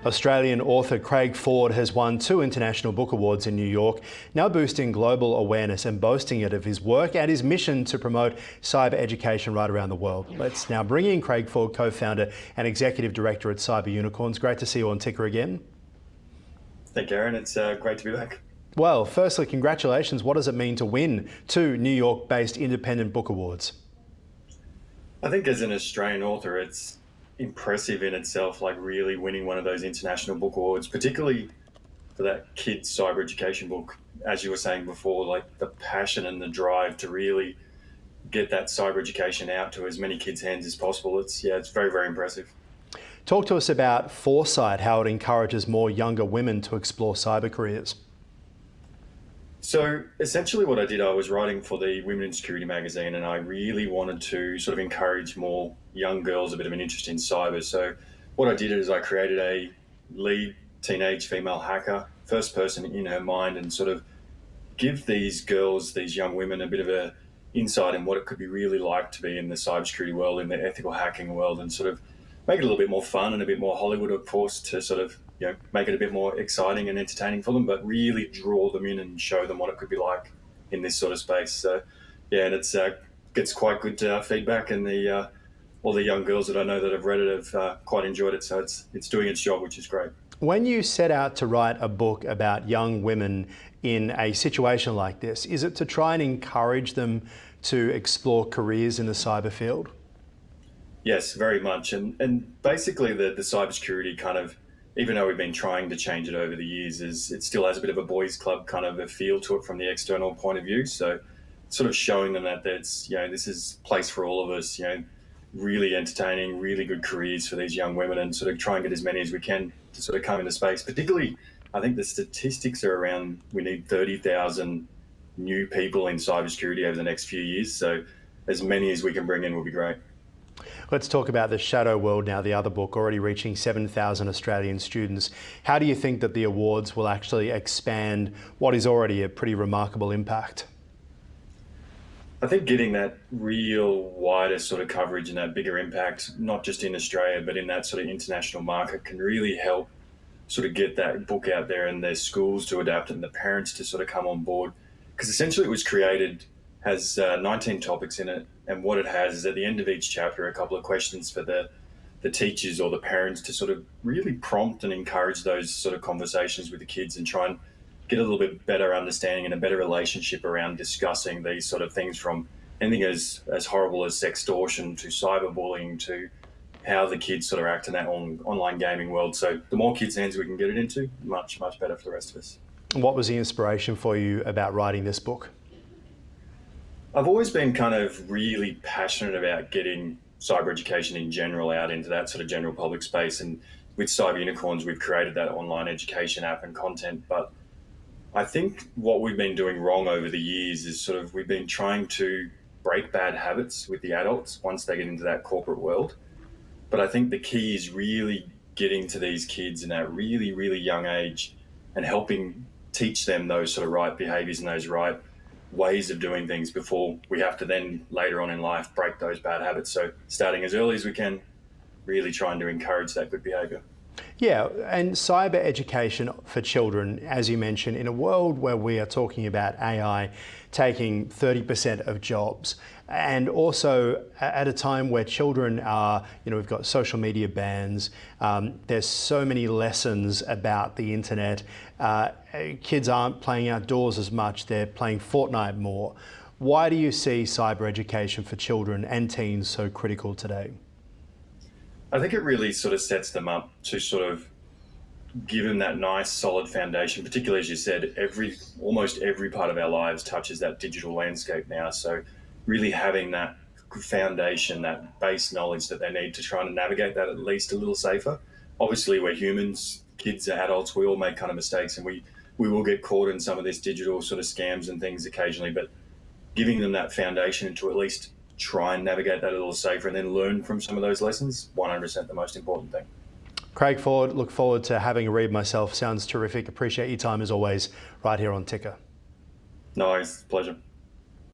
Australian author Craig Ford has won 2 international book awards in New York, now boosting global awareness and boasting it of his work and his mission to promote cyber education right around the world. Let's now bring in Craig Ford, co-founder and executive director at Cyber Unicorns. Great to see you on Ticker again. Thank you, Aaron. It's great to be back. Well, firstly, congratulations. What does it mean to win 2 New York-based independent book awards? I think as an Australian author, it's impressive in itself, like really winning one of those international book awards, particularly for that kids' cyber education book. As you were saying before, like the passion and the drive to really get that cyber education out to as many kids' hands as possible. It's very, very impressive. Talk to us about Foresight, how it encourages more younger women to explore cyber careers. So essentially what I did, I was writing for the Women in Security magazine, and I really wanted to sort of encourage more young girls a bit of an interest in cyber. So what I did is I created a lead teenage female hacker, first person in her mind, and sort of give these girls, these young women, a bit of a insight in what it could be really like to be in the cybersecurity world, in the ethical hacking world, and sort of make it a little bit more fun and a bit more Hollywood, of course, to sort of make it a bit more exciting and entertaining for them, but really draw them in and show them what it could be like in this sort of space. So, and it's gets quite good feedback, and all the young girls that I know that have read it have quite enjoyed it. So it's doing its job, which is great. When you set out to write a book about young women in a situation like this, is it to try and encourage them to explore careers in the cyber field? Yes, very much. And basically the cybersecurity kind of, even though we've been trying to change it over the years, it still has a bit of a boys' club kind of a feel to it from the external point of view. So sort of showing them that it's, this is a place for all of us, really entertaining, really good careers for these young women, and sort of try and get as many as we can to sort of come into space. Particularly, I think the statistics are around, we need 30,000 new people in cybersecurity over the next few years. So as many as we can bring in will be great. Let's talk about The Shadow World now, the other book, already reaching 7,000 Australian students. How do you think that the awards will actually expand what is already a pretty remarkable impact? I think getting that real wider sort of coverage and that bigger impact, not just in Australia, but in that sort of international market, can really help sort of get that book out there, and their schools to adapt it and the parents to sort of come on board. Because essentially it was created, has 19 topics in it, and what it has is at the end of each chapter a couple of questions for the teachers or the parents to sort of really prompt and encourage those sort of conversations with the kids and try and get a little bit better understanding and a better relationship around discussing these sort of things, from anything as horrible as sextortion to cyberbullying to how the kids sort of act in that online gaming world. So the more kids' hands we can get it into, much, much better for the rest of us. What was the inspiration for you about writing this book? I've always been kind of really passionate about getting cyber education in general out into that sort of general public space. And with Cyber Unicorns, we've created that online education app and content. But I think what we've been doing wrong over the years is sort of we've been trying to break bad habits with the adults once they get into that corporate world. But I think the key is really getting to these kids in that really, really young age and helping teach them those sort of right behaviors and those right ways of doing things before we have to then later on in life break those bad habits. So starting as early as we can, really trying to encourage that good behavior. Yeah, and cyber education for children, as you mentioned, in a world where we are talking about AI taking 30% of jobs, and also at a time where children are, we've got social media bans, there's so many lessons about the internet. Kids aren't playing outdoors as much, they're playing Fortnite more. Why do you see cyber education for children and teens so critical today? I think it really sort of sets them up to sort of give them that nice solid foundation, particularly as you said, almost every part of our lives touches that digital landscape now. So really having that foundation, that base knowledge that they need to try and navigate that at least a little safer. Obviously we're humans, kids, adults, we all make kind of mistakes, and we will get caught in some of this digital sort of scams and things occasionally, but giving them that foundation to at least try and navigate that a little safer and then learn from some of those lessons, 100% the most important thing. Craig Ford, look forward to having a read myself. Sounds terrific. Appreciate your time as always right here on Ticker. No, it's a pleasure.